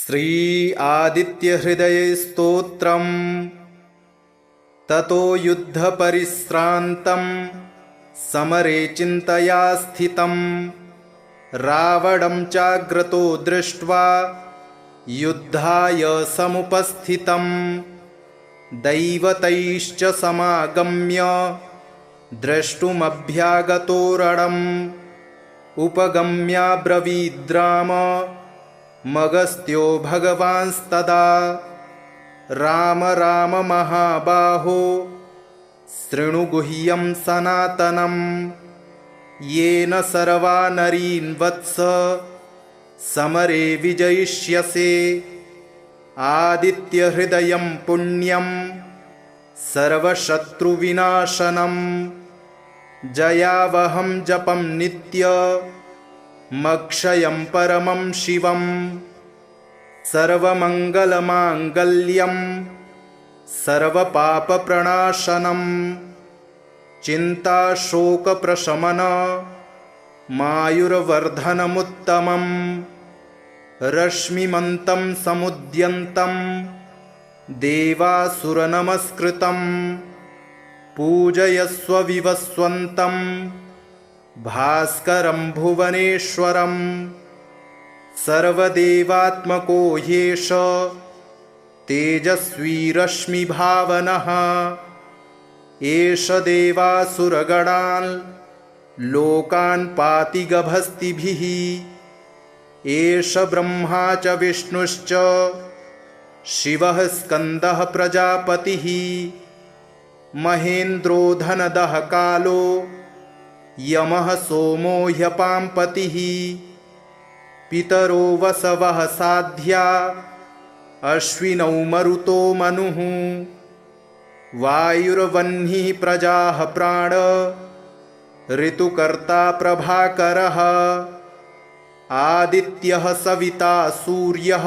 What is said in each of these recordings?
श्री आदित्यहृदयस्तोत्रम् ततो युद्धपरिश्रान्तं समरे चिन्तया स्थितं रावणं चाग्रतो दृष्ट्वा युद्धाय समुपस्थितं दैवतैश्च समागम्य द्रष्टुमभ्यागतो रणम् उपगम्याब्रवीद्राम मगस्त्यो भगवांस्तदा राम राम महाबाहो शृणु गुह्यं सनातनं येन सर्वा नरीन् वत्स समरे विजयिष्यसे आदित्यहृदयं पुण्यं सर्वशत्रुविनाशनं जयावहं जपं नित्यमक्षयं परमं शिवं सर्वमङ्गलमाङ्गल्यं सर्वपापप्रणाशनं चिन्ताशोकप्रशमनमायुर्वर्धनमुत्तमं रश्मिमन्तं समुद्यन्तं देवासुरनमस्कृतं पूजयस्व विवस्वन्तं भास्करं भुवनेश्वरं सर्वदेवात्मको ह्येष तेजस्वी रश्मिभावनः एष देवासुरगणान् लोकान् पाति गभस्तिभिः एष ब्रह्मा च विष्णुश्च शिवः स्कन्दः प्रजापतिः महेन्द्रो धनदः कालो यमः सोमो ह्यपाम्पतिः पितरो वसवः साध्या अश्विनौ मरुतो मनुः वायुर्वह्निः प्रजाः प्राण ऋतुकर्ता प्रभाकरः आदित्यः सविता सूर्यः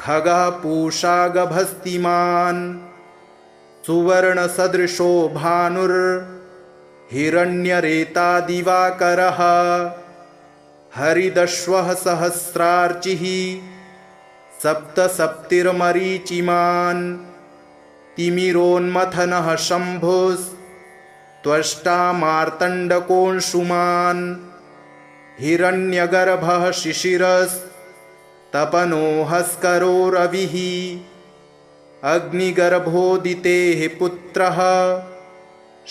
खगः पूषा गभस्तिमान् सुवर्णसदृशो भानुर्हिरण्यरेता दिवाकरः हरिदश्वः सहस्रार्चिः सप्तसप्तिर्मरीचिमान् तिमिरोन्मथनः शम्भुस्त्वष्टा मार्तण्डकोऽंशुमान् हिरण्यगर्भः शिशिरस्तपनोहस्करो रविः अग्निगर्भोदितेः पुत्रः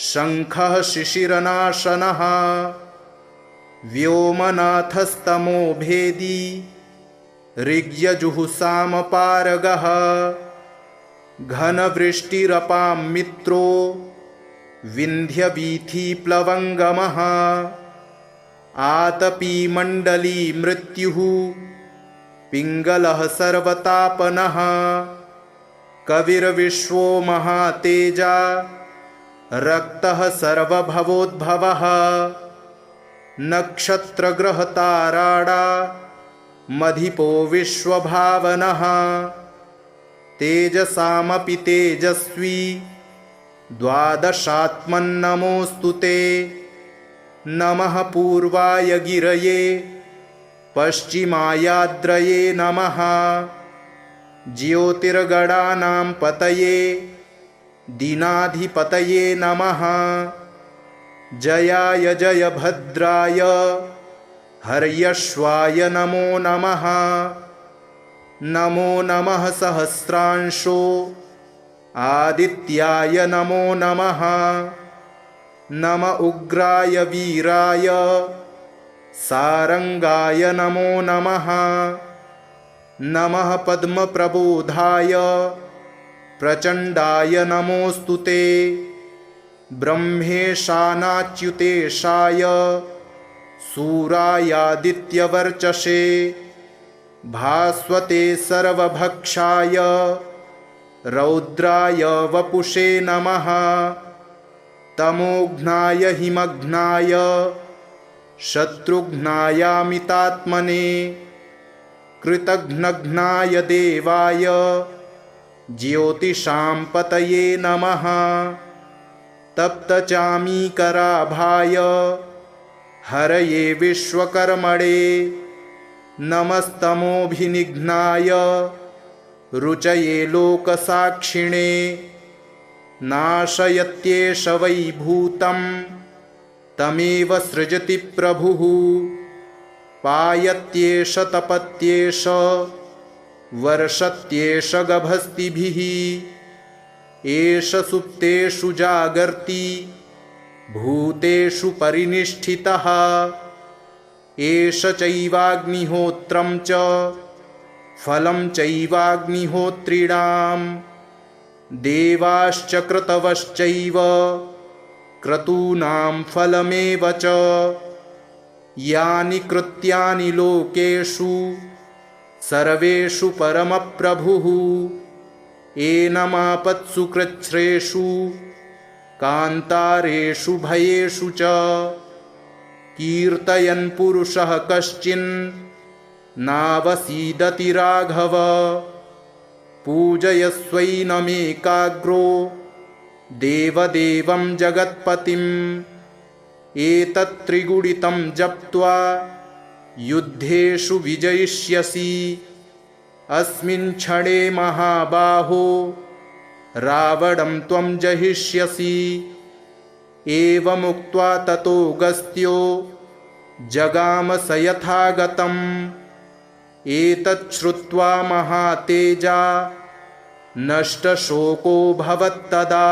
शङ्खः शिशिरनाशनः व्योमनाथस्तमो भेदी ऋग्यजुःसामपारगः घनवृष्टिरपां मित्रो विन्ध्यवीथीप्लवङ्गमः आतपीमण्डली मृत्युः पिङ्गलः सर्वतापनः कविर्विश्वो महातेजा रक्तः सर्वभवोद्भवः नक्षत्रग्रहताराडा मधिपो विश्वभावनः तेजसामपि तेजस्वी द्वादशात्मन्नमोऽस्तु ते नमः पूर्वाय गिरये पश्चिमायाद्रये नमः ज्योतिर्गणानां पतये दीनाधिपतये नमः जयाय जयभद्राय हर्यश्वाय नमो नमः नमो नमः सहस्रांशो आदित्याय नमो नमः नम उग्राय वीराय सारंगाय नमो नमः नमः पद्मप्रबोधाय प्रचण्डाय नमोऽस्तु ते ब्रह्मेशानाच्युतेशाय सूरायादित्यवर्चसे भास्वते सर्वभक्षाय रौद्राय वपुषे नमः तमोघ्नाय हिमघ्नाय शत्रुघ्नायामितात्मने कृतघ्नघ्नाय देवाय ज्योतिषां पतये नमः तप्तचामीकराभाय हरये विश्वकर्मणे नमस्तमोभिनिघ्नाय रुचये लोकसाक्षिणे नाशयत्येष वै भूतं तमेव सृजति प्रभुः पायत्येष तपत्येष वर्षत्येष गभस्तिभिः एष सुप्तेषु जागर्ति भूतेषु परिनिष्ठितः एष चैवाग्निहोत्रं च फलं चैवाग्निहोत्रिणां देवाश्च क्रतवश्चैव क्रतूनां फलमेव च यानि कृत्यानि लोकेषु सर्वेषु परमप्रभुः एनमापत्सु कृच्छ्रेषु कान्तारेषु भयेषु च कीर्तयन् पुरुषः कश्चिन् नावसीदति राघव पूजयस्वैनमेकाग्रो देवदेवं जगत्पतिम् एतत्त्रिगुणितं जप्त्वा युद्धेषु विजयिष्यसि अस्मिन् क्षणे महाबाहो रावणं त्वं जहिष्यसि एवमुक्त्वा ततोऽगस्त्यो जगाम स यथागतम् एतच्छ्रुत्वा महातेजा नष्टशोको भवत्तदा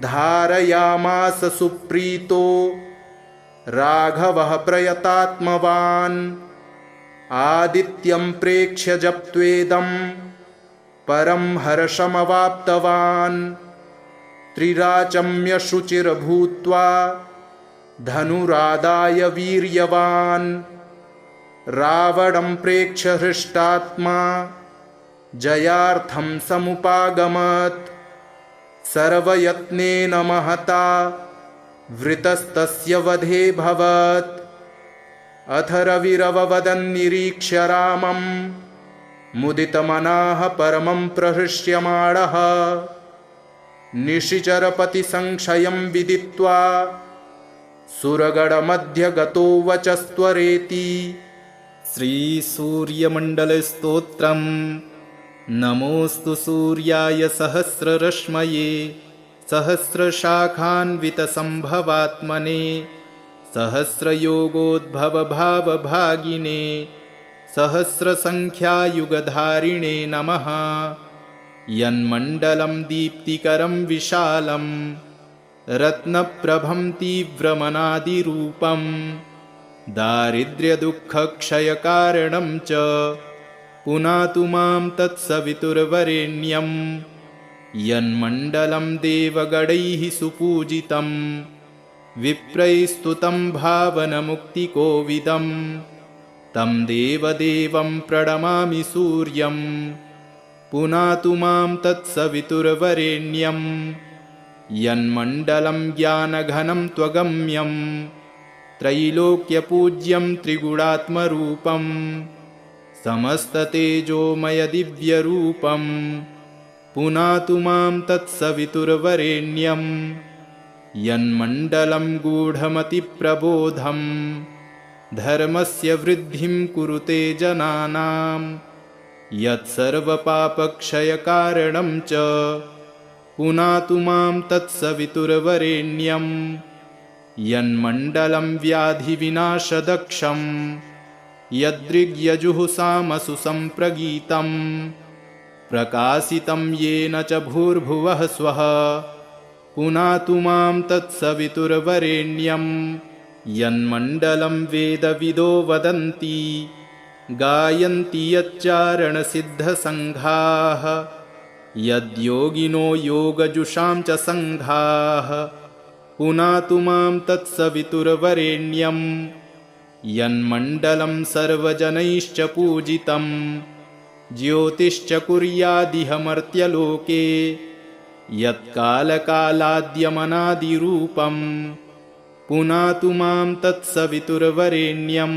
धारयामास सुप्रीतो राघवः प्रयतात्मवान् आदित्यं प्रेक्ष्य जप्त्वेदं परं हर्षमवाप्तवान् त्रिराचम्य शुचिर्भूत्वा धनुरादाय वीर्यवान् रावणं प्रेक्ष्य हृष्टात्मा जयार्थं समुपागमत् सर्वयत्नेन महता वृतस्तस्य वधे भवत् अथ रविरववदन्निरीक्ष्य रामं मुदितमनाः परमं प्रहृष्यमाणः निशिचरपतिसंक्षयं विदित्वा सुरगणमध्यगतो वचस्त्वरेति श्रीसूर्यमण्डलस्तोत्रम् नमोऽस्तु सूर्याय सहस्ररश्मये सहस्रशाखान्वितसम्भवात्मने सहस्रयोगोद्भवभावभागिने सहस्रसङ्ख्यायुगधारिणे नमः यन्मण्डलं दीप्तिकरं विशालं रत्नप्रभं तीव्रमनादिरूपं दारिद्र्यदुःखक्षयकारणं च पुनातु मां तत्सवितुर्वरेण्यं यन्मण्डलं देवगणैः सुपूजितं विप्रैस्तुतं भावनमुक्तिकोविदं तं देवदेवं प्रणमामि सूर्यं पुनातु मां तत्सवितुर्वरेण्यं यन्मण्डलं ज्ञानघनं त्वगम्यं त्रैलोक्यपूज्यं त्रिगुणात्मरूपं समस्ततेजोमयदिव्यरूपं पुनातु मां तत्सवितुर्वरेण्यं यन्मण्डलं गूढमतिप्रबोधं धर्मस्य वृद्धिं कुरुते जनानां यत्सर्वपापक्षयकारणं च पुनातु मां तत्सवितुर्वरेण्यं यन्मण्डलं व्याधिविनाशदक्षं यदृग्यजुःसामसु सम्प्रगीतं प्रकाशितं येन च भूर्भुवः स्वः पुनातु मां तत्सवितुर्वरेण्यं यन्मण्डलं वेदविदो वदन्ति गायन्ति यच्चारणसिद्धसङ्घाः यद्योगिनो योगजुषां च सङ्घाः पुनातु मां तत्सवितुर्वरेण्यं यन्मण्डलं सर्वजनैश्च पूजितं ज्योतिश्च कुर्यादिह मर्त्यलोके यत्कालकालाद्यमनादिरूपं पुनातु मां तत्सवितुर्वरेण्यं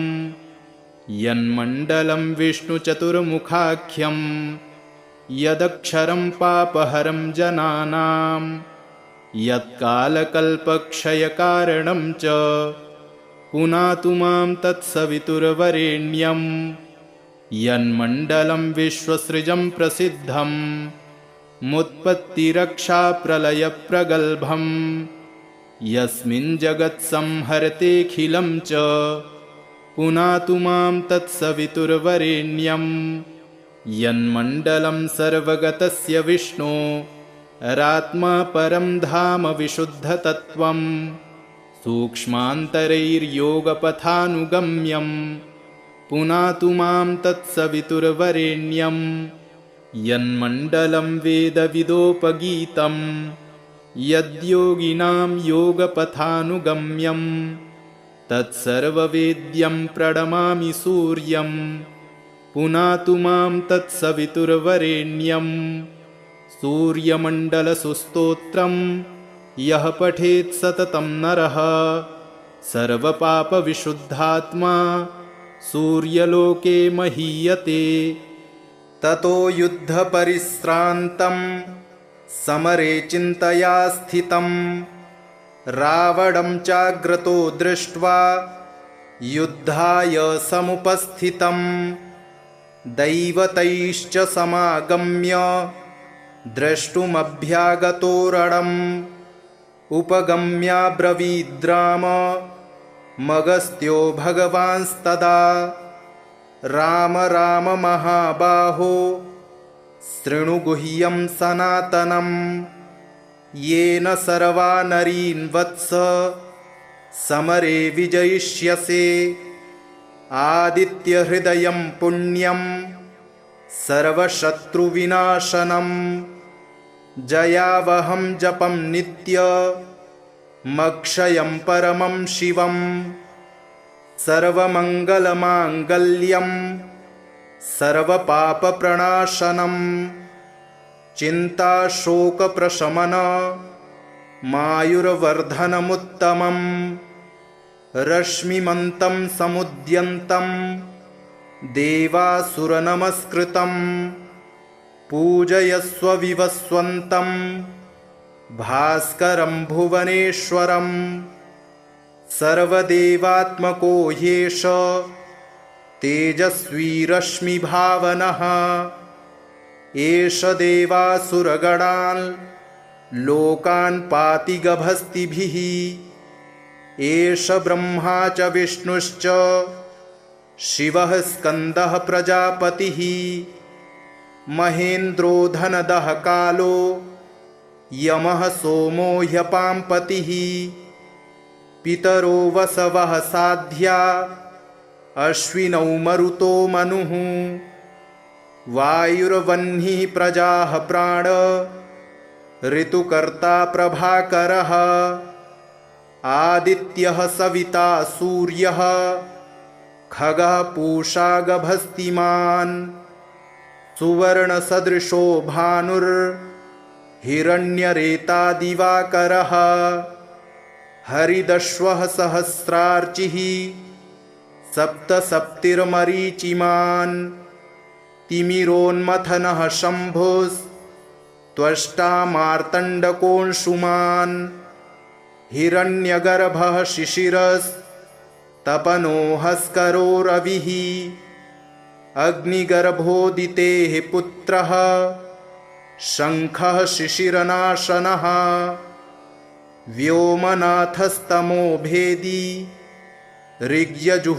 यन्मण्डलं विष्णुचतुर्मुखाख्यं यदक्षरं पापहरं जनानां यत्कालकल्पक्षयकारणं च पुनातु मां तत्सवितुर्वरेण्यं यन्मण्डलं विश्वसृजं प्रसिद्धं मुत्पत्तिरक्षाप्रलयप्रगल्भं यस्मिन् जगत्संहरतेऽखिलं च पुनातु मां तत्सवितुर्वरेण्यं यन्मण्डलं सर्वगतस्य विष्णो रात्मा परं धाम विशुद्धतत्त्वं सूक्ष्मान्तरैर्योगपथानुगम्यं पुनातु मां तत्सवितुर्वरेण्यं यन्मण्डलं वेदविदोपगीतं यद्योगिनां योगपथानुगम्यं तत्सर्ववेद्यं प्रणमामि सूर्यं पुनातु मां तत्सवितुर्वरेण्यं सूर्यमण्डलसुस्तोत्रं यः पठेत् सततं नरः सर्वपापविशुद्धात्मा सूर्यलोके महीयते। ततो युद्धपरिश्रान्तं समरे चिन्तया स्थितं रावणं चाग्रतो दृष्ट्वा युद्धाय समुपस्थितं दैवतैश्च समागम्य द्रष्टुमभ्यागतो रणम् उपगम्याब्रवीद्राम मगस्त्यो भगवांस्तदा राम राम महाबाहो शृणु गुह्यं सनातनं येन सर्वा नरीन् वत्स समरे विजयिष्यसे आदित्यहृदयं पुण्यं सर्वशत्रुविनाशनं जयावहं जपं नित्यमक्षयं परमं शिवं सर्वमङ्गलमाङ्गल्यं सर्वपापप्रणाशनं चिन्ताशोकप्रशमन मायुर्वर्धनमुत्तमं रश्मिमन्तं समुद्यन्तं देवासुरनमस्कृतं पूजयस्व विवस्वन्तं भास्करं भुवनेश्वरं सर्वदेवात्मको ह्येष तेजस्वी रश्मिभावनः एष देवासुरगणान् लोकान् पाति गभस्तिभिः एष ब्रह्मा च विष्णुश्च शिवः स्कन्दः प्रजापतिः महेन्द्रो धनदः कालो यमः सोमो ह्यपाम्पतिः पितरो वसवः साध्या अश्विनौ मरुतो मनुः वायुर्वह्निः प्रजाः प्राण ऋतुकर्ता प्रभाकरः आदित्यः सविता सूर्यः खगः पूषा गभस्तिमान् सुवर्णसदृशो भानुर्हिरण्यरेता दिवाकरः हरिदश्वः सहस्रार्चिः सप्तसप्तिर्मरीचिमान् तिमिरोन्मथनः शम्भुस्त्वष्टा मार्तण्डकोऽंशुमान् हिरण्यगर्भः शिशिरस्तपनो हस्करो रविः अग्निगर्भोदितेः पुत्रः शङ्खः शिशिरनाशनः व्योमनाथस्तमो भेदी ऋग्यजुःसामपारगः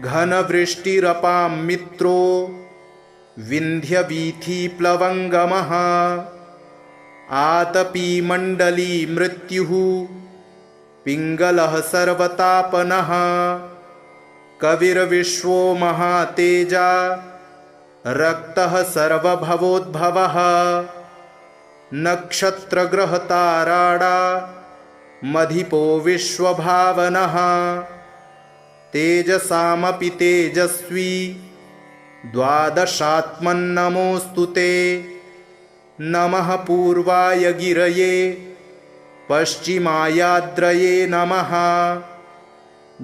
घनवृष्टिरपां मित्रो विन्ध्यवीथीप्लवङ्गमः आतपीमण्डली मृत्युः पिङ्गलः सर्वतापनः कविर्विश्वो महातेजा रक्तः सर्वभवोद्भवः नक्षत्रग्रहताराडा मधिपो विश्वभावनः तेजसामपि तेजस्वी द्वादशात्मन्नमोऽस्तु ते नमः पूर्वाय गिरये पश्चिमायाद्रये नमः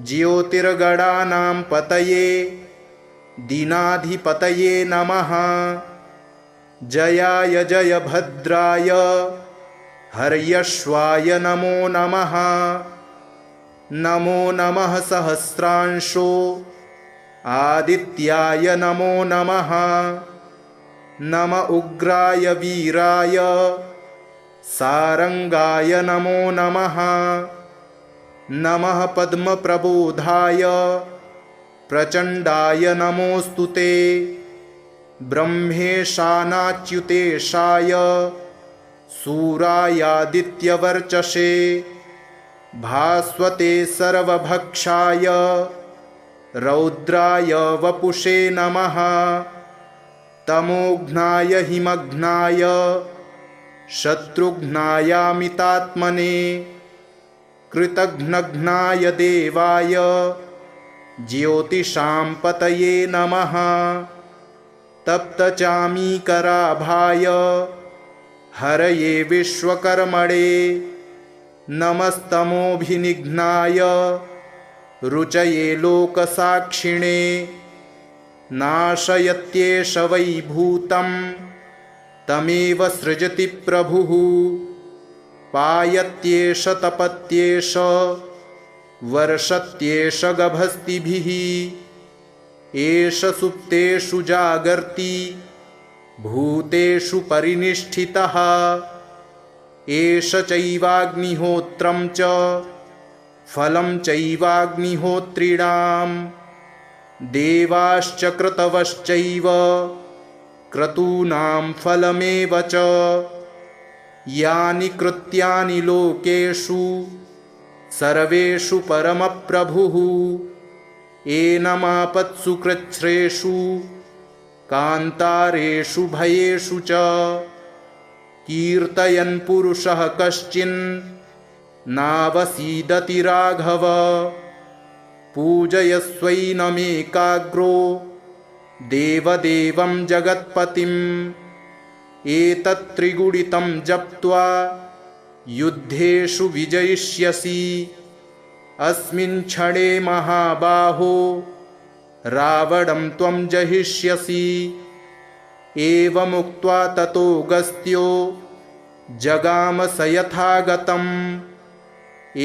ज्योतिर्गणानां पतये दीनाधिपतये नमः जयाय जयभद्राय हर्यश्वाय नमो नमः। नमो नमः सहस्रांशो आदित्याय नमो नमः नम उग्राय वीराय सारंगाय नमो नमः नमः पद्मप्रबोधाय प्रचण्डाय नमोऽस्तुते ब्रह्मेशानाच्युतेशाय सूरायादित्यवर्चसे भास्वते सर्वभक्षाय रौद्राय वपुषे नमः तमोघ्नाय हिमघ्नाय शत्रुघ्नायामितात्मने कृतघ्नघ्नाय देवाय ज्योतिषां पतये नमः तप्तचामीकराभाय हरये विश्वकर्मणे नमस्तमोभिनिघ्नाय रुचये लोकसाक्षिणे नाशयत्येष वै भूतं तमेव सृजति प्रभुः पायत्येष तपत्येष वर्षत्येष गभस्तिभिः एष सुप्तेषु जागर्ति भूतेषु परिनिष्ठितः एष चैवाग्निहोत्रं च फलं चैवाग्निहोत्रिणां देवाश्च क्रतवश्चैव क्रतूनां फलमेव च यानि कृत्यानि लोकेषु सर्वेषु परमप्रभुः एनमापत्सु कृच्छ्रेषु कान्तारेषु भयेषु च कीर्तयन् पुरुषः कश्चिन् नावसीदति राघव पूजयस्वैनमेकाग्रो देवदेवं जगत्पतिम् एतत्त्रिगुणितं जप्त्वा युद्धेषु विजयिष्यसि अस्मिन् क्षणे महाबाहो रावणं त्वं जहिष्यसि एवमुक्त्वा ततोऽगस्त्यो जगाम स यथागतम्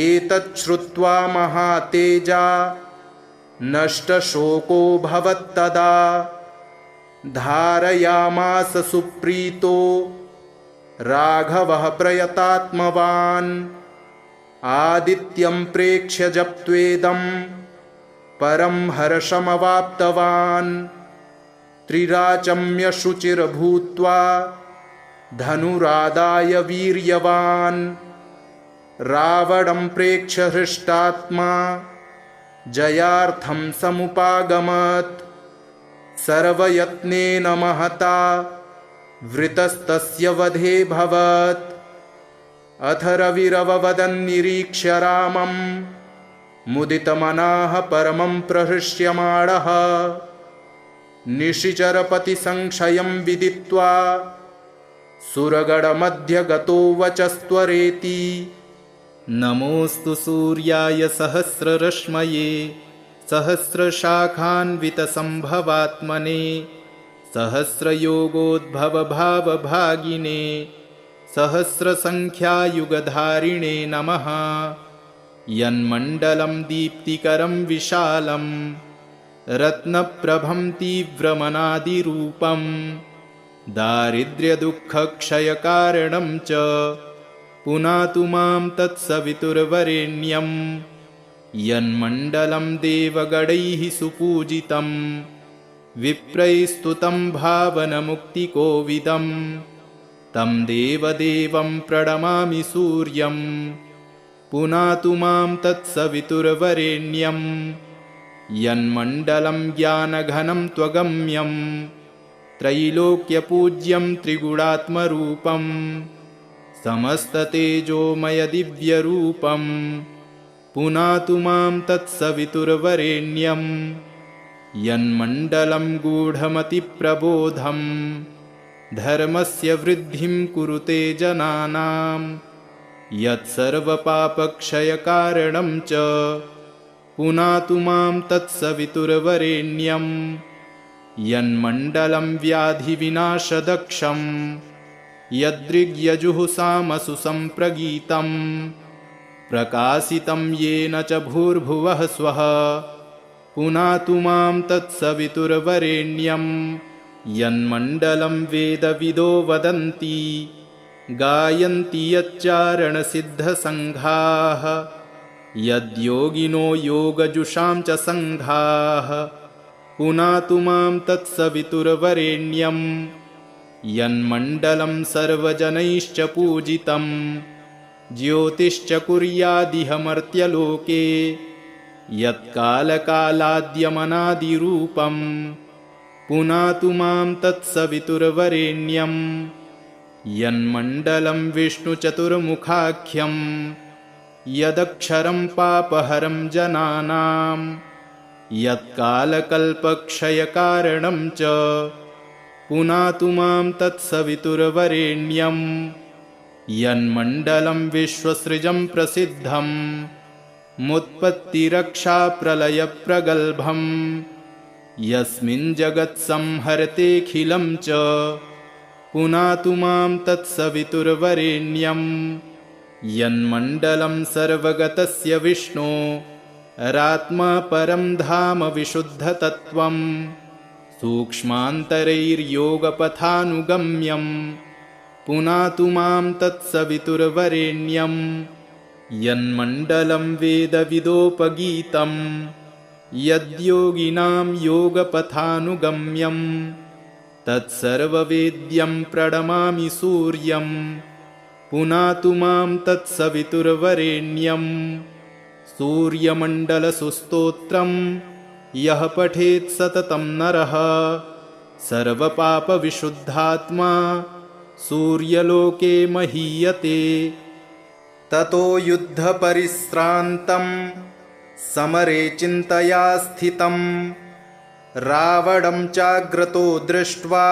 एतच्छ्रुत्वा महातेजा नष्टशोको भवत्तदा धारयामास सुप्रीतो राघवः प्रयतात्मवान् आदित्यं प्रेक्ष्य जप्त्वेदं परं हर्षमवाप्तवान् त्रिराचम्य शुचिर्भूत्वा धनुरादाय वीर्यवान् रावणं प्रेक्ष्य हृष्टात्मा जयार्थं समुपागमत् सर्वयत्नेन महता वृतस्तस्य वधेऽभवत् अथ रविरववदन्निरीक्ष्य रामं मुदितमनाः परमं प्रहृष्यमाणः निशिचरपतिसंक्षयं विदित्वा सुरगणमध्यगतो वचस्त्वरेति नमोऽस्तु सूर्याय सहस्ररश्मये सहस्रशाखान्वितसम्भवात्मने सहस्रयोगोद्भवभावभागिने सहस्रसङ्ख्यायुगधारिणे नमः यन्मण्डलं दीप्तिकरं विशालं रत्नप्रभं तीव्रमनादिरूपं दारिद्र्यदुःखक्षयकारणं च पुनातु मां तत्सवितुर्वरेण्यं यन्मण्डलं देवगणैः सुपूजितं विप्रैस्तुतं भावनमुक्तिकोविदं तं देवदेवं प्रणमामि सूर्यं पुनातु मां तत्सवितुर्वरेण्यं यन्मण्डलं ज्ञानघनं त्वगम्यं त्रैलोक्यपूज्यं त्रिगुणात्मरूपं समस्ततेजोमयदिव्यरूपं पुनातु मां तत्सवितुर्वरेण्यं यन्मण्डलं गूढमतिप्रबोधं धर्मस्य वृद्धिं कुरुते जनानां यत्सर्वपापक्षयकारणं च पुनातु मां तत्सवितुर्वरेण्यं यन्मण्डलं व्याधिविनाशदक्षं यदृग्यजुः सामसु सम्प्रगीतं प्रकाशितं येन च भूर्भुवः स्वः पुनातु मां तत्सवितुर्वरेण्यं यन्मण्डलं वेदविदो वदन्ति गायन्ति यच्चारणसिद्धसङ्घाः यद्योगिनो योगजुषां च सङ्घाः पुनातु मां तत्सवितुर्वरेण्यं यन्मण्डलं सर्वजनैश्च पूजितं ज्योतिश्च कुर्यादिह मर्त्यलोके यत्कालकालाद्यमनादिरूपं पुनातु मां तत्सवितुर्वरेण्यं यन्मण्डलं विष्णुचतुर्मुखाख्यं यदक्षरं पापहरं जनानां यत्कालकल्पक्षयकारणं च पुनातु मां तत्सवितुर्वरेण्यं यन्मण्डलं विश्वसृजं प्रसिद्धं मुत्पत्तिरक्षाप्रलयप्रगल्भं यस्मिन् जगत्संहरतेऽखिलं च पुनातु मां तत्सवितुर्वरेण्यं यन्मण्डलं सर्वगतस्य विष्णो रात्मा परं धाम विशुद्धतत्त्वं सूक्ष्मान्तरैर्योगपथानुगम्यं पुनातु मां तत्सवितुर्वरेण्यं यन्मण्डलं वेदविदोपगीतं यद्योगिनां योगपथानुगम्यं तत्सर्ववेद्यं प्रणमामि सूर्यं पुनातु मां तत्सवितुर्वरेण्यं सूर्यमण्डलसुस्तोत्रं यः पठेत् सततं नरः सर्वपापविशुद्धात्मा सूर्यलोके महीयते। ततो युद्धपरिश्रान्तं समरे चिन्तया स्थितं रावणं चाग्रतो दृष्ट्वा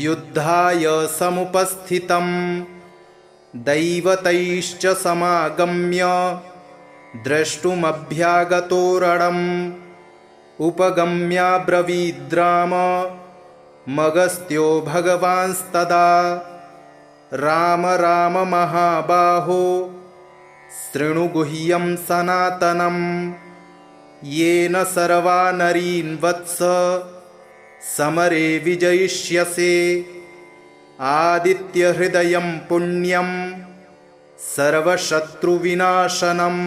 युद्धाय समुपस्थितं दैवतैश्च समागम्य द्रष्टुमभ्यागतो रणम् उपगम्याब्रवीद्राम मगस्त्यो भगवांस्तदा राम राम महाबाहो शृणु गुह्यं सनातनं येन सर्वा नरीन् वत्स समरे विजयिष्यसे आदित्यहृदयं पुण्यं सर्वशत्रुविनाशनं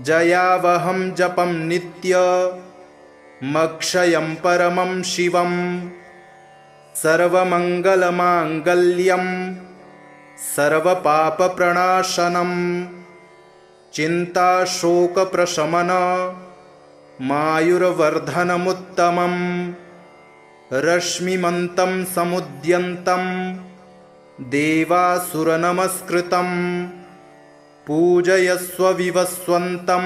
जयावहं जपं नित्यमक्षयं परमं शिवं सर्वमङ्गलमाङ्गल्यं सर्वपापप्रणाशनं चिन्ताशोकप्रशमन मायुर्वर्धनमुत्तमं रश्मिमन्तं समुद्यन्तं देवासुरनमस्कृतं पूजयस्व विवस्वन्तं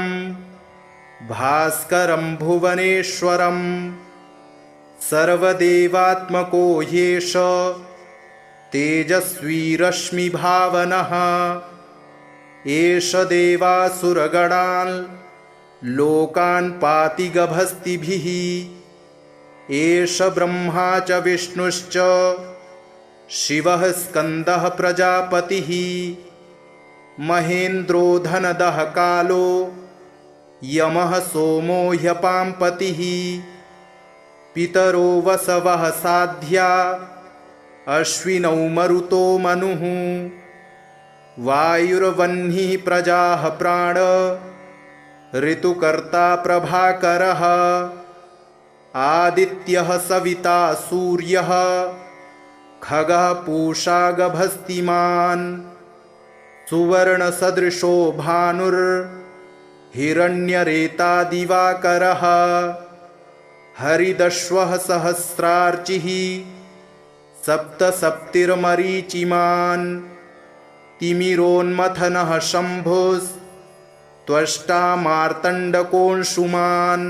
भास्करं भुवनेश्वरं सर्वदेवात्मको ह्येष तेजस्वी रश्मिभावनः एष देवासुरगणान् लोकान् पाति गभस्तिभिः एष ब्रह्मा च विष्णुश्च शिवः स्कन्दः प्रजापतिः महेन्द्रो धनदः कालो यमः सोमो ह्यपाम्पतिः पितरो वसवः साध्या अश्विनौ मरुतो मनुः वायुर्वह्निः प्रजाः प्राण ऋतुकर्ता प्रभाकरः आदित्यः सविता सूर्यः खगः पूषा गभस्तिमान् सुवर्णसदृशो भानुर्हिरण्यरेता दिवाकरः हरिदश्वः सहस्रार्चिः सप्तसप्तिर्मरीचिमान् तिमिरोन्मथनः शम्भुस्त्वष्टा मार्तण्डकोऽंशुमान्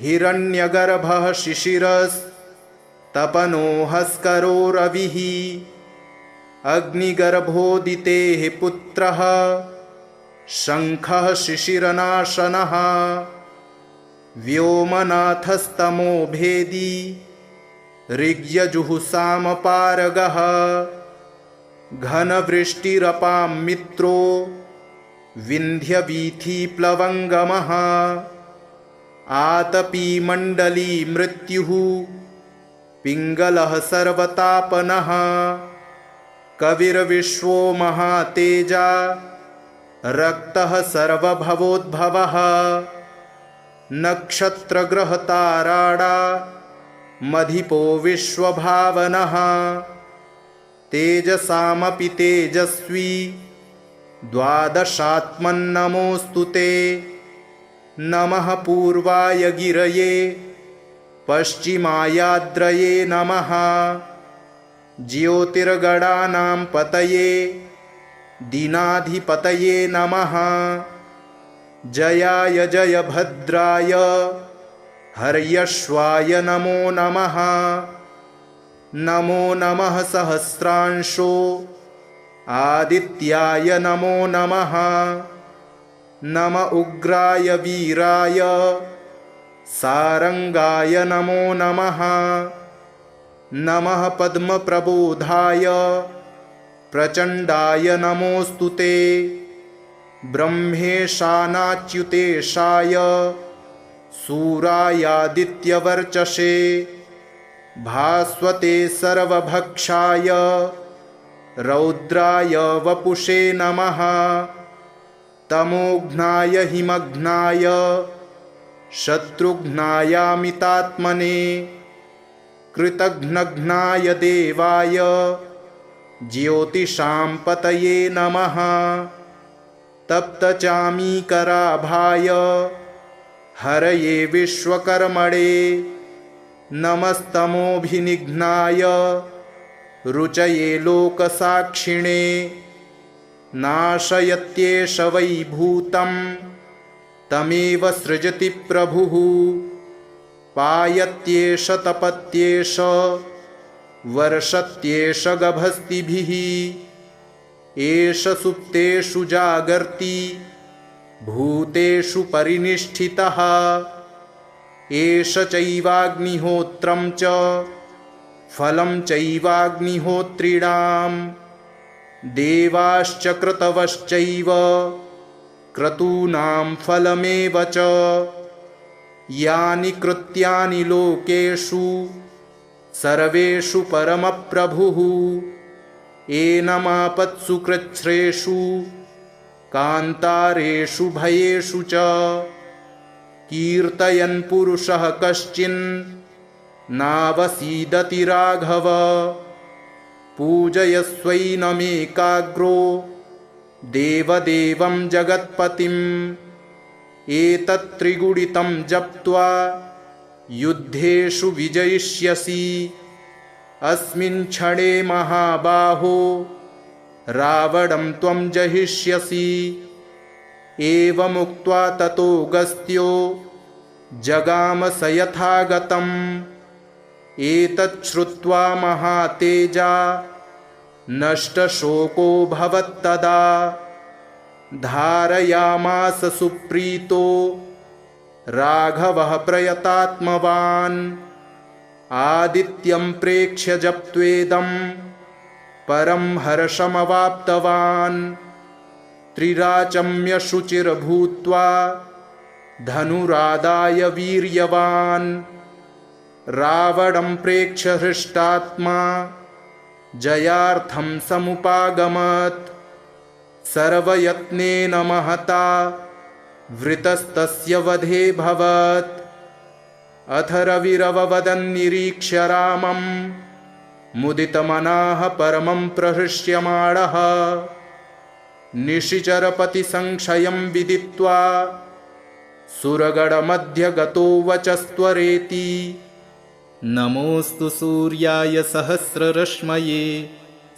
हिरण्यगर्भः शिशिरस्तपनो हस्करो रविः अग्निगर्भोदितेः पुत्रः शङ्खः शिशिरनाशनः व्योमनाथस्तमो भेदी ऋग्यजुः सामपारगः घनवृष्टिरपां मित्रो विन्ध्यवीथिप्लवङ्गमः आतपीमण्डली मृत्युः पिङ्गलः सर्वतापनः कविर्विश्वो महातेजा रक्तः सर्वभवोद्भवः नक्षत्रग्रहताराडा मधिपो विश्वभावनः तेजसामपि तेजस्वी द्वादशात्मन्नमोऽस्तु ते नमः पूर्वाय गिरये पश्चिमायाद्रये नमः ज्योतिर्गणानां पतये दीनाधिपतये नमः जयाय जयभद्राय हर्यश्वाय नमो नमः नमो नमः सहस्रांशो आदित्याय नमो नमः नम उग्राय वीराय सारंगाय नमो नमः नमः पद्मप्रबोधाय प्रचण्डाय नमोऽस्तु ते ब्रह्मेशानाच्युतेशाय सूरायादित्यवर्चसे भास्वते सर्वभक्षाय रौद्राय वपुषे नमः तमोघ्नाय हिमघ्नाय शत्रुघ्नायामितात्मने कृतघ्नघ्नाय देवाय ज्योतिषां पतये नमः तप्तचामीकराभाय हरये विश्वकर्मणे नमस्तमोभिनिघ्नाय रुचये लोकसाक्षिणे नाशयत्येष वै भूतं तमेव सृजति प्रभुः पायत्येष तपत्येष वर्षत्येष गभस्तिभिः एष सुप्तेषु जागर्ति भूतेषु परिनिष्ठितः एष चैवाग्निहोत्रं च फलं चैवाग्निहोत्रिणां देवाश्च क्रतवश्चैव क्रतूनां फलमेव च यानि कृत्यानि लोकेषु सर्वेषु परमप्रभुः एनमापत्सु कृच्छ्रेषु कान्तारेषु भयेषु च कीर्तयन् पुरुषः कश्चिन् नावसीदति राघव पूजयस्वैनमेकाग्रो देवदेवं जगत्पतिम् एतत्त्रिगुणितं जप्त्वा युद्धेषु विजयिष्यसि अस्मिन् क्षणे महाबाहो रावणं त्वं जहिष्यसि एवमुक्त्वा ततोऽगस्त्यो जगाम स यथागतम् एतच्छ्रुत्वा महातेजा नष्टशोको भवत्तदा धारयामास सुप्रीतो राघवः प्रयतात्मवान् आदित्यं प्रेक्ष्य जप्त्वेदं परं हर्षमवाप्तवान् त्रिराचम्य शुचिर्भूत्वा धनुरादाय वीर्यवान् रावणं प्रेक्ष्य हृष्टात्मा जयार्थं समुपागमत् सर्वयत्नेन महता वृतस्तस्य वधे भवत् अथ रविरववदन्निरीक्ष्य रामं मुदितमनाः परमं प्रहृष्यमाणः निशिचरपतिसंक्षयं विदित्वा सुरगणमध्यगतो वचस्त्वरेति नमोऽस्तु सूर्याय सहस्ररश्मये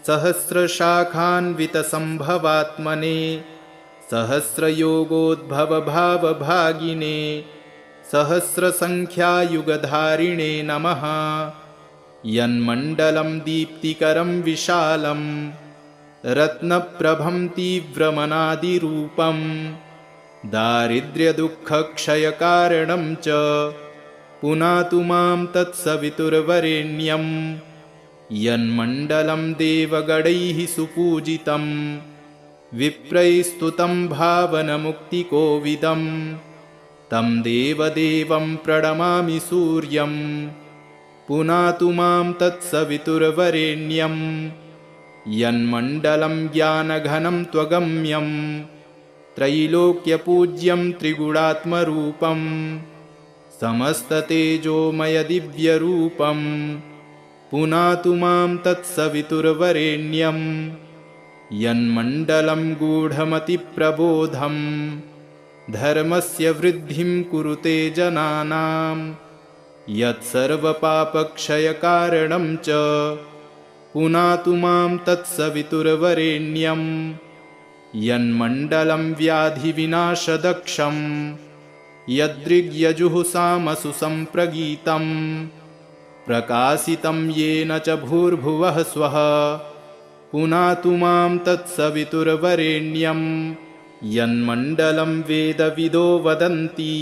सहस्रशाखान्वितसम्भवात्मने सहस्रयोगोद्भवभावभागिने सहस्रसङ्ख्यायुगधारिणे नमः यन्मण्डलं दीप्तिकरं विशालं रत्नप्रभं तीव्रमनादिरूपं दारिद्र्यदुःखक्षयकारणं च पुनातु मां तत्सवितुर्वरेण्यं यन्मण्डलं देवगणैः सुपूजितं विप्रैस्तुतं भावनमुक्तिकोविदं तं देवदेवं प्रणमामि सूर्यं पुनातु मां तत्सवितुर्वरेण्यं यन्मण्डलं ज्ञानघनं त्वगम्यं त्रैलोक्यपूज्यं त्रिगुणात्मरूपं समस्ततेजोमयदिव्यरूपं पुनातु मां तत्सवितुर्वरेण्यं यन्मण्डलं गूढमतिप्रबोधं धर्मस्य वृद्धिं कुरुते जनानां यत्सर्वपापक्षयकारणं च पुनातु मां तत्सवितुर्वरेण्यं यन्मण्डलं व्याधिविनाशदक्षं यदृग्यजुःसामसु सम्प्रगीतं प्रकाशितं येन च भूर्भुवः स्वः पुनातु मां तत्सवितुर्वरेण्यं यन्मण्डलं वेदविदो वदन्ति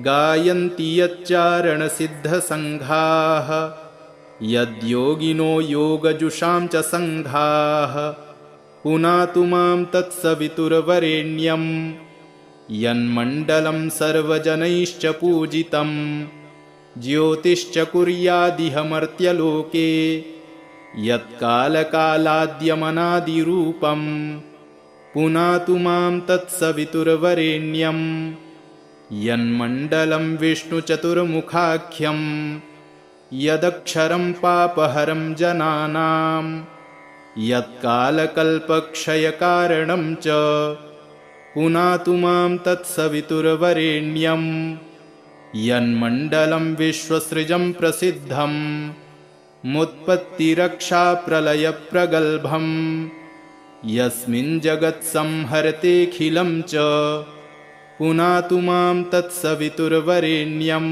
गायन्ति यच्चारणसिद्धसङ्घाः यद्योगिनो योगजुषां च सङ्घाः पुनातु मां तत्सवितुर्वरेण्यं यन्मण्डलं सर्वजनैश्च पूजितं ज्योतिश्च कुर्यादिह मर्त्यलोके यत्कालकालाद्यमनादिरूपं पुनातु मां तत्सवितुर्वरेण्यं यन्मण्डलं विष्णुचतुर्मुखाख्यं यदक्षरं पापहरं जनानां यत्कालकल्पक्षयकारणं च पुनातु मां तत्सवितुर्वरेण्यं यन्मण्डलं विश्वसृजं प्रसिद्धं मुत्पत्तिरक्षाप्रलयप्रगल्भं यस्मिन् जगत्संहरतेऽखिलं च पुनातु मां तत्सवितुर्वरेण्यं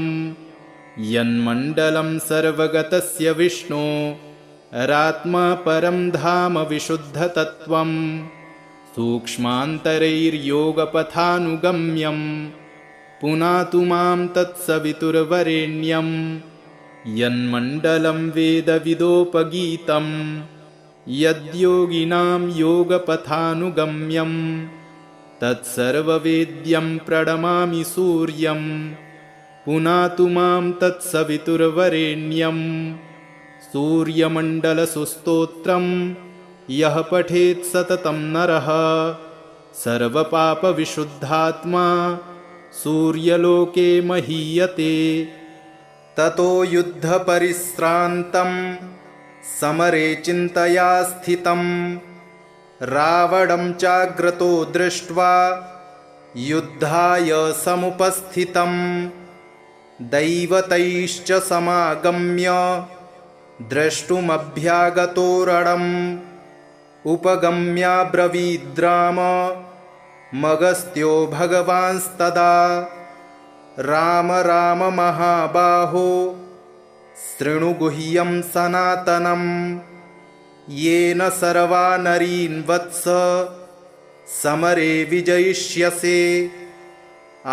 यन्मण्डलं सर्वगतस्य विष्णो रात्मा परं धाम विशुद्धतत्त्वं सूक्ष्मान्तरैर्योगपथानुगम्यं पुनातु मां तत्सवितुर्वरेण्यं यन्मण्डलं वेदविदोपगीतं यद्योगिनां योगपथानुगम्यं तत्सर्ववेद्यं प्रणमामि सूर्यं पुनातु मां तत्सवितुर्वरेण्यं सूर्यमण्डलसुस्तोत्रं यः पठेत् सततं नरः सर्वपापविशुद्धात्मा सूर्यलोके महीयते। ततो युद्धपरिश्रान्तं समरे चिन्तया स्थितं रावणं चाग्रतो दृष्ट्वा युद्धाय समुपस्थितं दैवतैश्च समागम्य द्रष्टुमभ्यागतो रणम् उपगम्याब्रवीद्राम मगस्त्यो भगवांस्तदा राम राम महाबाहो शृणु गुह्यं सनातनं येन सर्वा नरीन् वत्स समरे विजयिष्यसे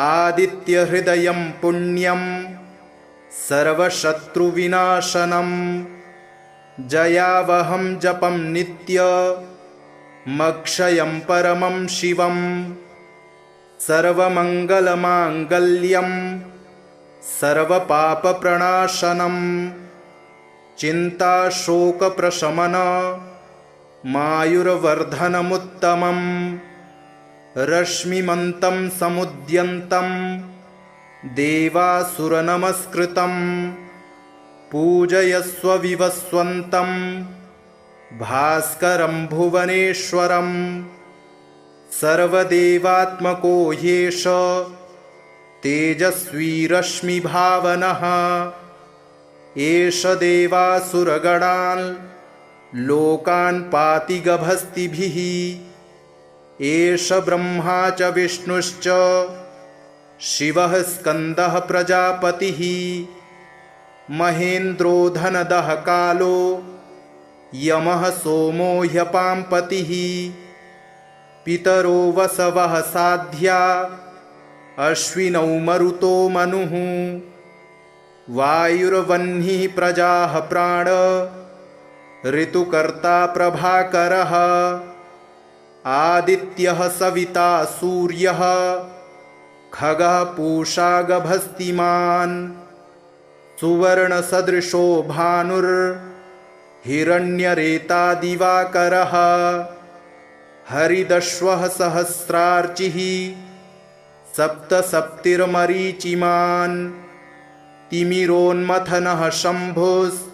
आदित्यहृदयं पुण्यं सर्वशत्रुविनाशनं जयावहं जपं नित्यमक्षयं परमं शिवं सर्वमङ्गलमाङ्गल्यं सर्वपापप्रणाशनं चिन्ताशोकप्रशमनमायुर्वर्धनमुत्तमं रश्मिमन्तं समुद्यन्तं देवासुरनमस्कृतं पूजयस्व विवस्वन्तं भास्करं भुवनेश्वरं सर्वदेवात्मको ह्येष तेजस्वी रश्मिभावनः एष देवासुरगणान् लोकान् पाति गभस्तिभिः एष ब्रह्मा च विष्णुश्च शिवः स्कन्दः प्रजापतिः महेन्द्रो धनदः कालो यमः सोमो ह्यपाम्पतिः पितरो वसवः साध्या अश्विनौ मरुतो मनुः वायुर्वह्निः प्रजाः प्राण ऋतुकर्ता प्रभाकरः आदित्यः सविता सूर्यः खगः पूषा गभस्तिमान् सुवर्णसदृशो भानुर्हिरण्यरेता दिवाकरः हरिदश्वः सहस्रार्चिः सप्तसप्तिर्मरीचिमान् तिमिरोन्मथनः शम्भुस्त्वष्टा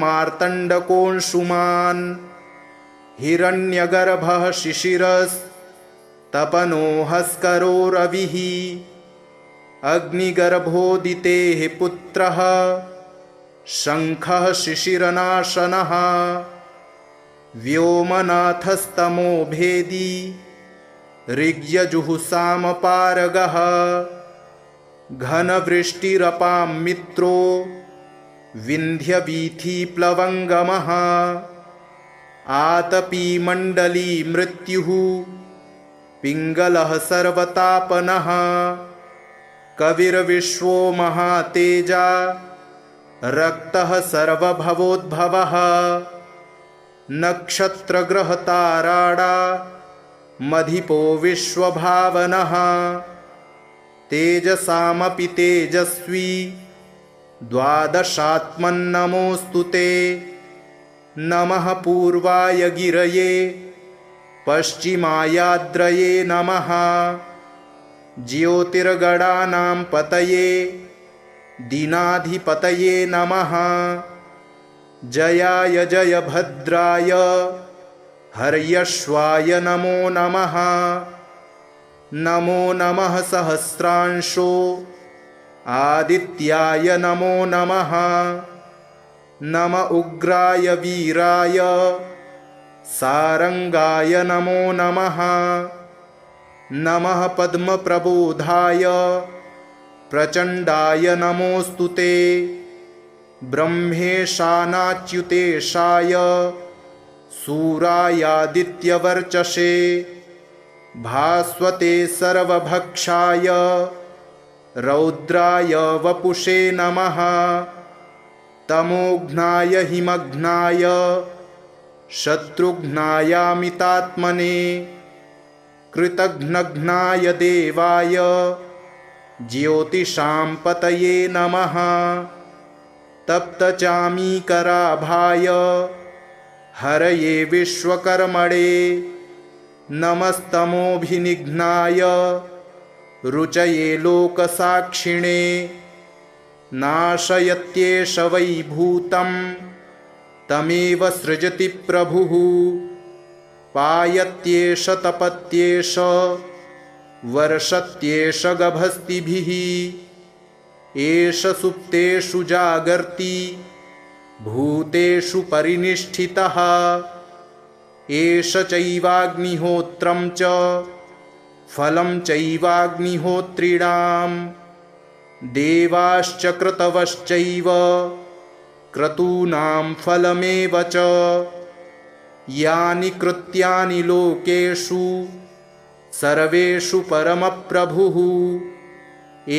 मार्तण्डकोऽंशुमान् हिरण्यगर्भः शिशिरस्तपनोहस्करो रविः अग्निगर्भोदितेः पुत्रः शङ्खः शिशिरनाशनः व्योमनाथस्तमो भेदी ऋग्यजुःसामपारगः घनवृष्टिरपां मित्रो विन्ध्यवीथिप्लवङ्गमः आतपीमण्डली मृत्युः पिङ्गलः सर्वतापनः कविर्विश्वो महातेजा रक्तः सर्वभवोद्भवः नक्षत्रग्रहताराडा मधिपो विश्वभावनः तेजसामपि तेजस्वी द्वादशात्मन्नमोऽस्तु ते नमः पूर्वाय गिरये पश्चिमायाद्रये नमः ज्योतिर्गणानां पतये दीनाधिपतये नमः जयाय जयभद्राय हर्यश्वाय नमो नमः नमो नमः सहस्रांशो आदित्याय नमो नमः नम उग्राय वीराय सारंगाय नमो नमः नमः पद्मप्रबोधाय प्रचण्डाय नमोऽस्तु ते ब्रह्मेशानाच्युतेशाय सूरायादित्यवर्चसे भास्वते सर्वभक्षाय रौद्राय वपुषे नमः तमोघ्नाय हिमघ्नाय शत्रुघ्नायामितात्मने कृतघ्नघ्नाय देवाय ज्योतिषां पतये नमः तप्तचामीकराभाय हरये विश्वकर्मणे नमस्तमोभिनिघ्नाय रुचये लोकसाक्षिणे नाशयत्येष वै भूतं तमेव सृजति प्रभुः पायत्येष तपत्येष वर्षत्येष गभस्तिभिः एष सुप्तेषु जागर्ति भूतेषु परिनिष्ठितः एष चैवाग्निहोत्रं च फलं चैवाग्निहोत्रिणां देवाश्च क्रतवश्चैव क्रतूनां फलमेव च यानि कृत्यानि लोकेषु सर्वेषु परमप्रभुः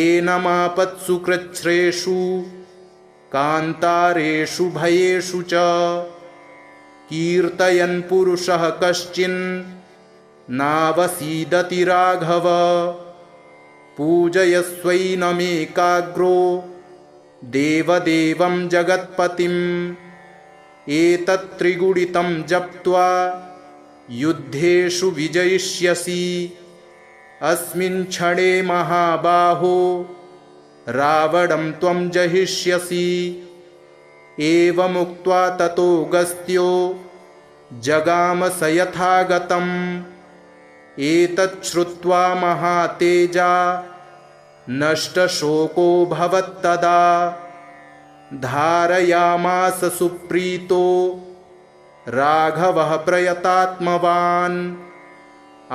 एनमापत्सु कृच्छ्रेषु कान्तारेषु भयेषु च कीर्तयन् पुरुषः कश्चिन् नावसीदति राघव पूजयस्वैनमेकाग्रो देवदेवं जगत्पतिम् एतत्त्रिगुणितं जप्त्वा युद्धेषु विजयिष्यसि अस्मिन् क्षणे महाबाहो रावणं त्वं जहिष्यसि एवमुक्त्वा ततोऽगस्त्यो जगाम स यथागतम् एतच्छ्रुत्वा महातेजा नष्टशोको भवत्तदा धारयामास सुप्रीतो राघवः प्रयतात्मवान्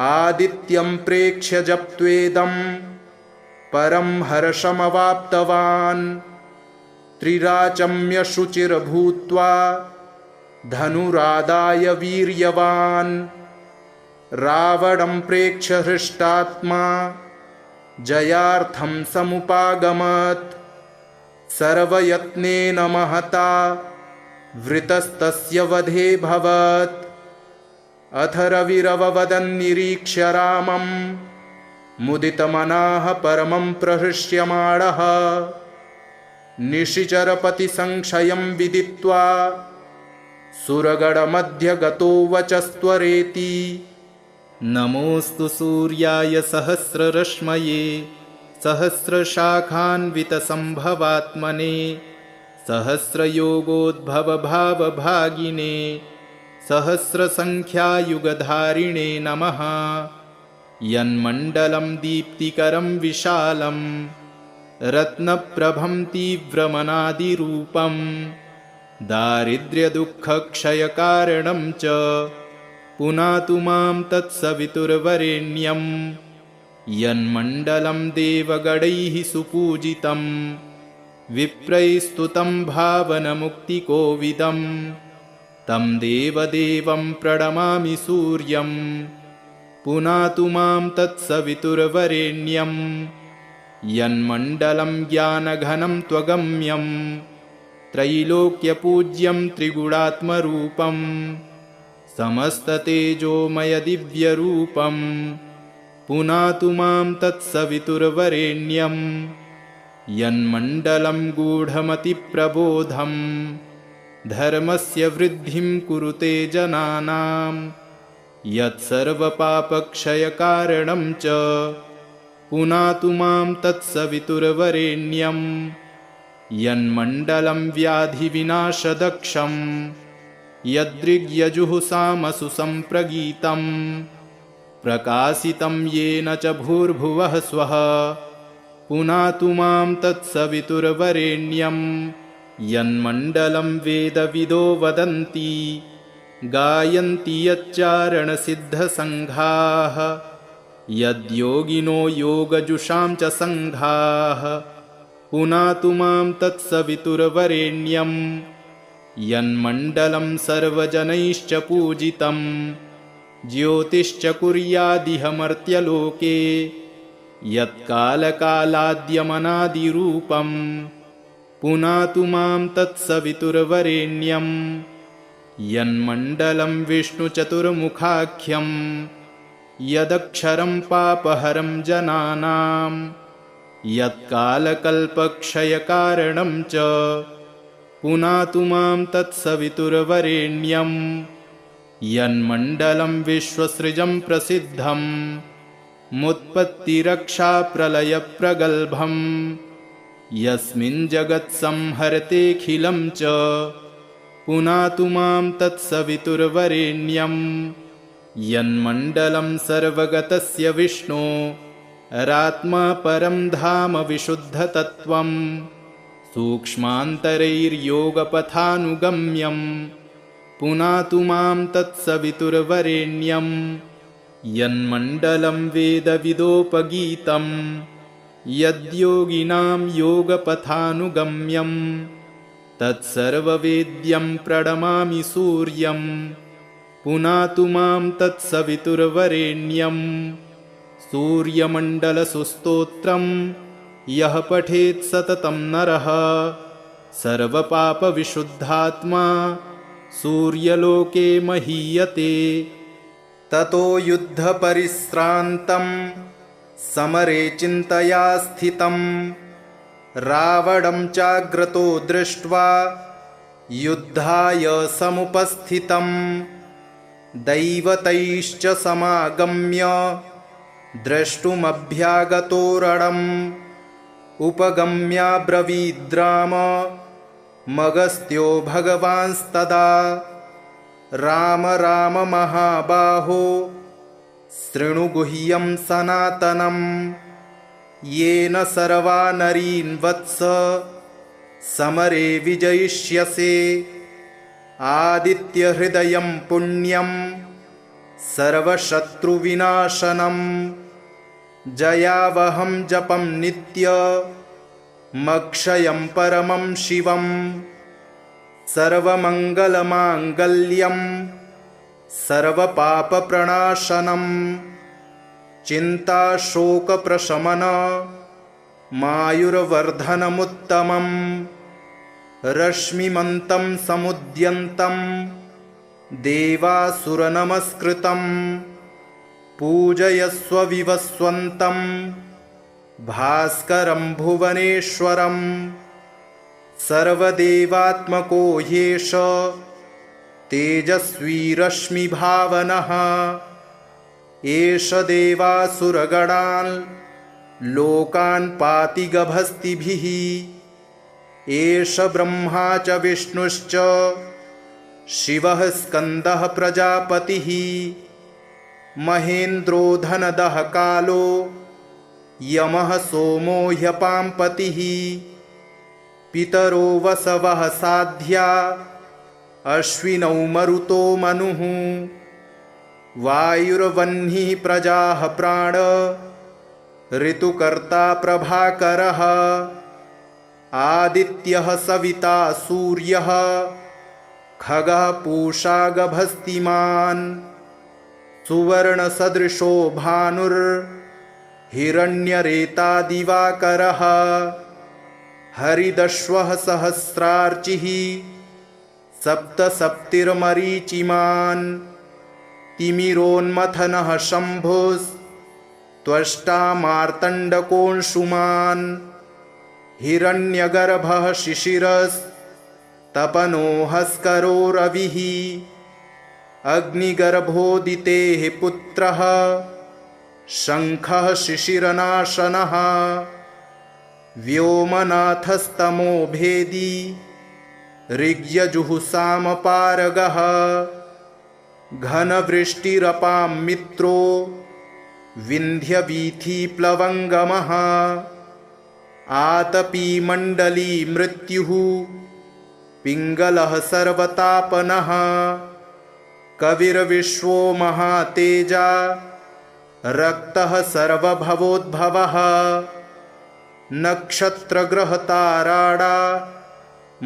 आदित्यं प्रेक्ष्य जप्त्वेदं परं हर्षमवाप्तवान् त्रिराचम्य शुचिर्भूत्वा धनुरादाय वीर्यवान् रावणं प्रेक्ष्य हृष्टात्मा जयार्थं समुपागमत् सर्वयत्नेन महता वृतस्तस्य वधे भवत् अथ रविरववदन्निरीक्ष्य रामं मुदितमनाः परमं प्रहृष्यमाणः निशिचरपतिसंशयं विदित्वा सुरगणमध्यगतो वचस्त्वरेति। नमोऽस्तु सूर्याय सहस्ररश्मये सहस्रशाखान्वितसम्भवात्मने सहस्रयोगोद्भवभावभागिने सहस्रसङ्ख्यायुगधारिणे नमः। यन्मण्डलं दीप्तिकरं विशालं रत्नप्रभं तीव्रमनादिरूपं दारिद्र्यदुःखक्षयकारणं च पुनातु मां तत्सवितुर्वरेण्यं। यन्मण्डलं देवगणैः सुपूजितं विप्रैस्तुतं भावनमुक्तिकोविदं तं देवदेवं प्रणमामि सूर्यं पुनातु मां तत्सवितुर्वरेण्यं। यन्मण्डलं ज्ञानघनं त्वगम्यं त्रैलोक्यपूज्यं त्रिगुणात्मरूपं समस्ततेजोमयदिव्यरूपं पुनातु मां तत्सवितुर्वरेण्यं। यन्मण्डलं गूढमतिप्रबोधं धर्मस्य वृद्धिं कुरुते जनानां यत्सर्वपापक्षयकारणं च पुनातु मां तत्सवितुर्वरेण्यं। यन्मण्डलं व्याधिविनाशदक्षं यदृग्यजुःसामसु सम्प्रगीतं प्रकाशितं येन च भूर्भुवः स्वः पुनातु मां तत्सवितुर्वरेण्यं। यन्मण्डलं वेदविदो वदन्ति गायन्ति यच्चारणसिद्धसङ्घाः यद्योगिनो योगजुषां च सङ्घाः पुनातु मां तत्सवितुर्वरेण्यं। यन्मण्डलं सर्वजनैश्च पूजितं ज्योतिश्च कुर्यादिह मर्त्यलोके यत्कालकालाद्यमनादिरूपं पुनातु मां तत्सवितुर्वरेण्यं। यन्मण्डलं विष्णुचतुर्मुखाख्यं यदक्षरं पापहरं जनानां यत्कालकल्पक्षयकारणं च पुनातु मां तत्सवितुर्वरेण्यं। यन्मण्डलं विश्वसृजं प्रसिद्धं मुत्पत्तिरक्षाप्रलयप्रगल्भं यस्मिन् जगत्संहरतेऽखिलं च पुनातु मां तत्सवितुर्वरेण्यं। यन्मण्डलं सर्वगतस्य विष्णो रात्मा परं धाम विशुद्धतत्त्वं सूक्ष्मान्तरैर्योगपथानुगम्यं पुनातु मां तत्सवितुर्वरेण्यं। यन्मण्डलं वेदविदोपगीतं यद्योगिनां योगपथानुगम्यं तत्सर्ववेद्यं प्रणमामि सूर्यं पुनातु मां तत्सवितुर्वरेण्यं। सूर्यमण्डलसुस्तोत्रं यः पठेत् सततं नरः सर्वपापविशुद्धात्मा सूर्यलोके महीयते। ततो युद्धपरिश्रान्तं समरे चिन्तया स्थितं रावणं चाग्रतो दृष्ट्वा युद्धाय समुपस्थितं दैवतैश्च समागम्य द्रष्टुमभ्यागतो रणम् उपगम्याब्रवीद्राम मगस्त्यो भगवांस्तदा राम राम महाबाहो शृणु गुह्यं सनातनं येन सर्वा नरीन् वत्स समरे विजयिष्यसे आदित्यहृदयं पुण्यं सर्वशत्रुविनाशनं जयावहं जपं नित्यमक्षयं परमं शिवं सर्वमङ्गलमाङ्गल्यं सर्वपापप्रणाशनं चिन्ताशोकप्रशमनमायुर्वर्धनमुत्तमं रश्मिमन्तं समुद्यन्तं देवासुरनमस्कृतं पूजयस्व विवस्वन्तं भास्करं भुवनेश्वरं सर्वदेवात्मको ह्येष तेजस्वी रश्मिभावनः एष देवासुरगणान् लोकान् पाति गभस्तिभिः एष ब्रह्मा च विष्णुश्च शिवः स्कन्दः प्रजापतिः महेन्द्रो धनदः कालो यमः सोमो ह्यपाम्पतिः पितरो वसवः साध्या अश्विनौ मरुतो मनुः वायुर्वह्निः प्रजाः प्राण ऋतुकर्ता प्रभाकरः आदित्यः सविता सूर्यः खगः पूषा गभस्तिमान् सुवर्णसदृशो भानुर्हिरण्यरेता दिवाकरः हरिदश्वः सहस्रार्चिः सप्तसप्तिर्मरीचिमान् तिमिरोन्मथनः शम्भुस्त्वष्टा मार्तण्डकोऽंशुमान् हिरण्यगर्भः शिशिरस्तपनो हस्करो रविः अग्निगर्भोदितेः पुत्रः शङ्खः शिशिरनाशनः व्योमनाथस्तमो भेदी ऋग्यजुःसामपारगः घनवृष्टिरपां मित्रो विन्ध्यवीथिप्लवङ्गमः आतपीमण्डली मृत्युः पिङ्गलः सर्वतापनः कविर्विश्वो महातेजा रक्तः सर्वभवोद्भवः नक्षत्रग्रहताराडा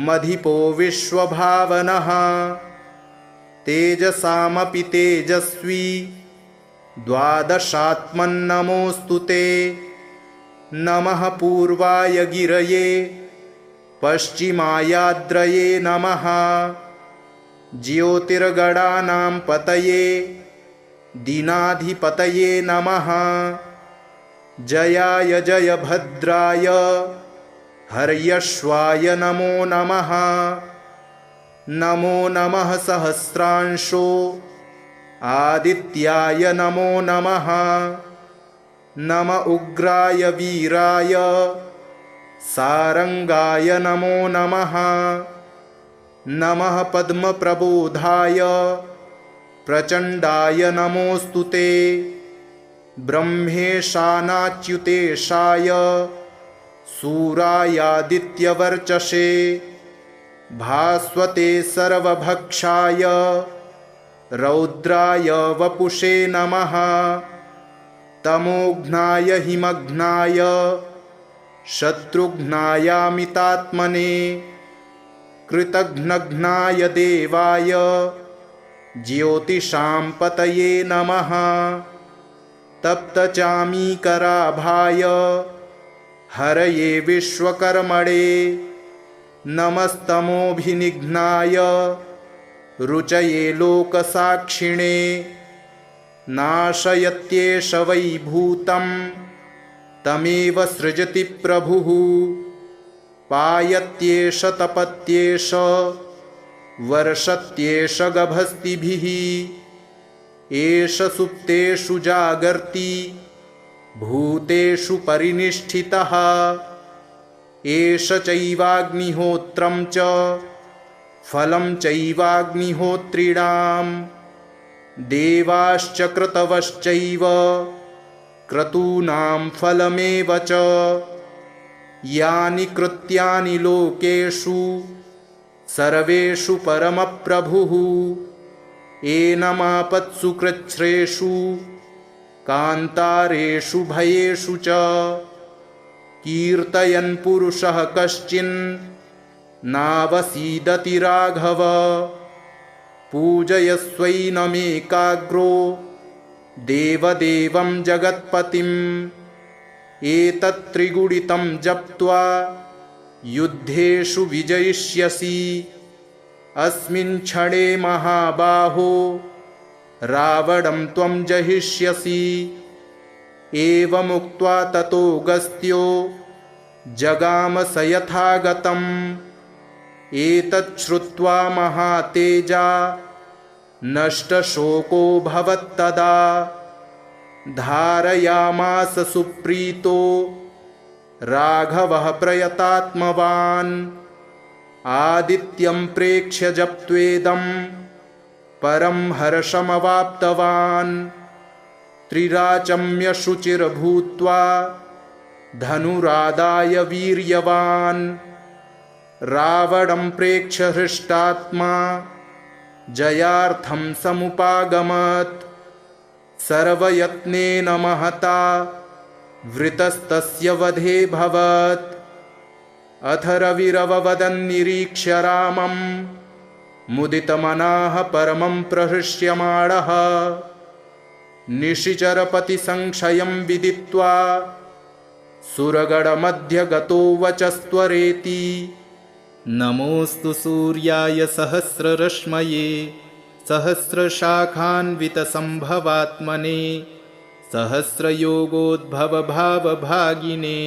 मधिपो विश्वभावनः तेजसामपि तेजस्वी द्वादशात्मन्नमोऽस्तु ते नमः पूर्वाय गिरये पश्चिमायाद्रये नमः ज्योतिर्गणानां पतये दीनाधिपतये नमः जयाय जयभद्राय हर्यश्वाय नमो नमः नमो नमः सहस्रांशो आदित्याय नमो नमः नम उग्राय वीराय सारंगाय नमो नमः नमः पद्मप्रबोधाय प्रचण्डाय नमोऽस्तु ते ब्रह्मेशानाच्युतेशाय सूरायादित्यवर्चसे भास्वते सर्वभक्षाय रौद्राय वपुषे नमः तमोघ्नाय हिमघ्नाय शत्रुघ्नायामितात्मने कृतघ्नघ्नाय देवाय ज्योतिषां पतये नमः तप्तचामीकराभाय हरये विश्वकर्मणे नमस्तमोभिनिघ्नाय रुचये लोकसाक्षिणे नाशयत्येष वै भूतं तमेव सृजति प्रभुः पायत्येष तपत्येष वर्षत्येष गभस्तिभिः एष सुप्तेषु जागर्ति भूतेषु परिनिष्ठितः एष चैवाग्निहोत्रं च फलं चैवाग्निहोत्रिणाम् देवाश्च क्रतवश्चैव क्रतूनां फलमेव च यानि कृत्यानि लोकेषु सर्वेषु परमप्रभुः एनमापत्सु कृच्छ्रेषु कान्तारेषु भयेषु च कीर्तयन् पुरुषः कश्चिन् नावसीदति राघव पूजयस्वैनमेकाग्रो देवदेवं जगत्पतिम् एतत्त्रिगुणितं जप्त्वा युद्धेषु विजयिष्यसि अस्मिन् क्षणे महाबाहो रावणं त्वं जहिष्यसि। एवमुक्त्वा ततोऽगस्त्यो जगाम स यथागतम्। एतत् श्रुत्वा महातेजा नष्टशोको भवत्तदा। धारयामास सुप्रीतो राघवः प्रयतात्मवान्। आदित्यं प्रेक्ष्य जप्त्वेदं परं हर्षमवाप्तवान्। त्रिराचम्य शुचिर्भूत्वा धनुरादाय वीर्यवान्। रावणं प्रेक्ष्य हृष्टात्मा जयार्थं समुपागमत्। सर्वयत्नेन महता वृतस्तस्य वधे भवत्। अथ रविरववदन्निरीक्ष्य रामं मुदितमनाः परमं प्रहृष्यमाणः। निशिचरपतिसंक्षयं विदित्वा सुरगणमध्यगतो वचस्त्वरेति। नमोऽस्तु सूर्याय सहस्ररश्मये सहस्रशाखान्वितसम्भवात्मने सहस्रयोगोद्भवभावभागिने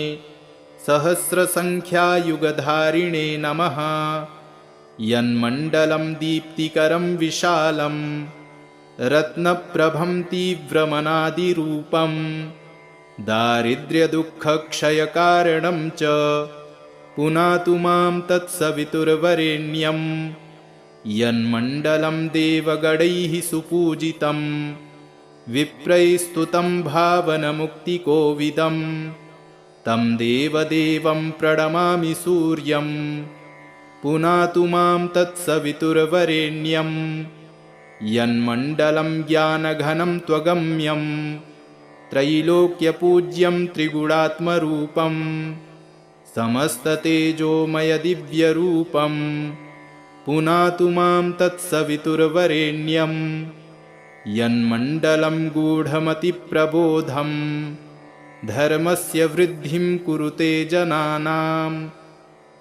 सहस्रसङ्ख्यायुगधारिणे नमः। यन्मण्डलं दीप्तिकरं विशालं रत्नप्रभं तीव्रमनादिरूपं दारिद्र्यदुःखक्षयकारणं च पुनातु मां तत्सवितुर्वरेण्यं। यन्मण्डलं देवगणैः सुपूजितं विप्रैस्तुतं भावनमुक्तिकोविदं तं देवदेवं प्रणमामि सूर्यं। पुनातु मां तत्सवितुर्वरेण्यं। यन्मण्डलं ज्ञानघनं त्वगम्यं त्रैलोक्यपूज्यं त्रिगुणात्मरूपं समस्ततेजोमयदिव्यरूपं पुनातु मां तत्सवितुर्वरेण्यं। यन्मण्डलं गूढमतिप्रबोधं धर्मस्य वृद्धिं कुरुते जनानां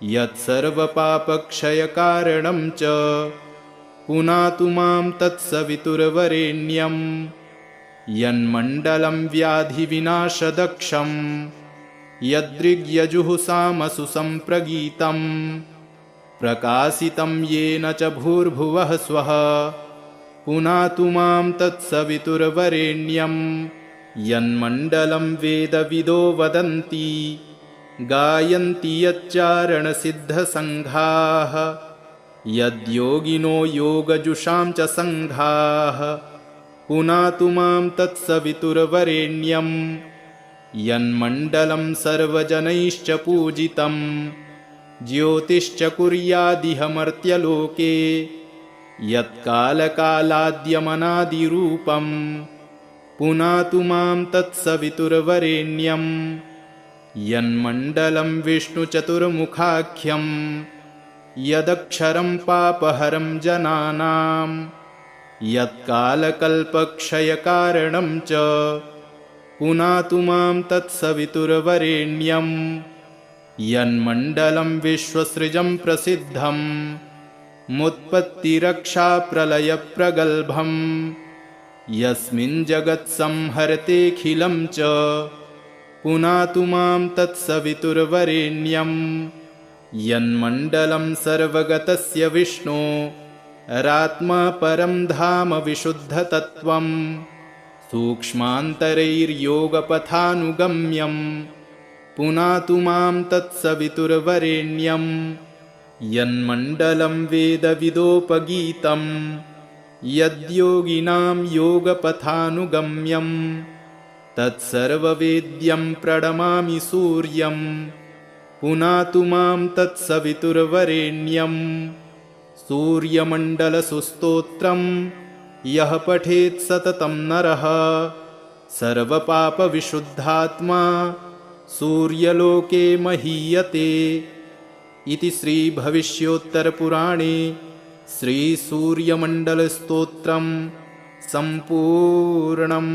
यत्सर्वपापक्षयकारणं च पुनातु मां तत्सवितुर्वरेण्यं। यन्मण्डलं व्याधिविनाशदक्षं यदृग्यजुःसामसु सम्प्रगीतं प्रकाशितं येन च भूर्भुवः स्वः पुनातु मां तत्सवितुर्वरेण्यं। यन्मण्डलं वेदविदो वदन्ति गायन्ति यच्चारणसिद्धसङ्घाः यद्योगिनो योगजुषां च सङ्घाः पुनातु मां तत्सवितुर्वरेण्यं। यन्मण्डलं सर्वजनैश्च पूजितं ज्योतिश्च कुर्यादिह मर्त्यलोके यत्कालकालाद्यमनादिरूपं पुनातु मां तत्सवितुर्वरेण्यं। यन्मण्डलं विष्णुचतुर्मुखाख्यं यदक्षरं पापहरं जनानां यत्कालकल्पक्षयकारणं च पुनातु मां तत्सवितुर्वरेण्यं। यन्मण्डलं विश्वसृजं प्रसिद्धं मुत्पत्तिरक्षाप्रलयप्रगल्भं यस्मिन् जगत्संहरतेऽखिलं च पुनातु मां तत्सवितुर्वरेण्यं। यन्मण्डलं सर्वगतस्य विष्णो रात्मा परं धाम विशुद्धतत्त्वं सूक्ष्मान्तरैर्योगपथानुगम्यं पुनातु मां तत्सवितुर्वरेण्यं। यन्मण्डलं वेदविदोपगीतं यद्योगिनां योगपथानुगम्यं तत्सर्ववेद्यं प्रणमामि सूर्यं पुनातु मां तत्सवितुर्वरेण्यं। सूर्यमण्डलसुस्तोत्रं यः पठेत् सततं नरः सर्वपापविशुद्धात्मा सूर्यलोके महीयते। इति श्रीभविष्योत्तरपुराणे श्रीसूर्यमण्डलस्तोत्रं सम्पूर्णम्।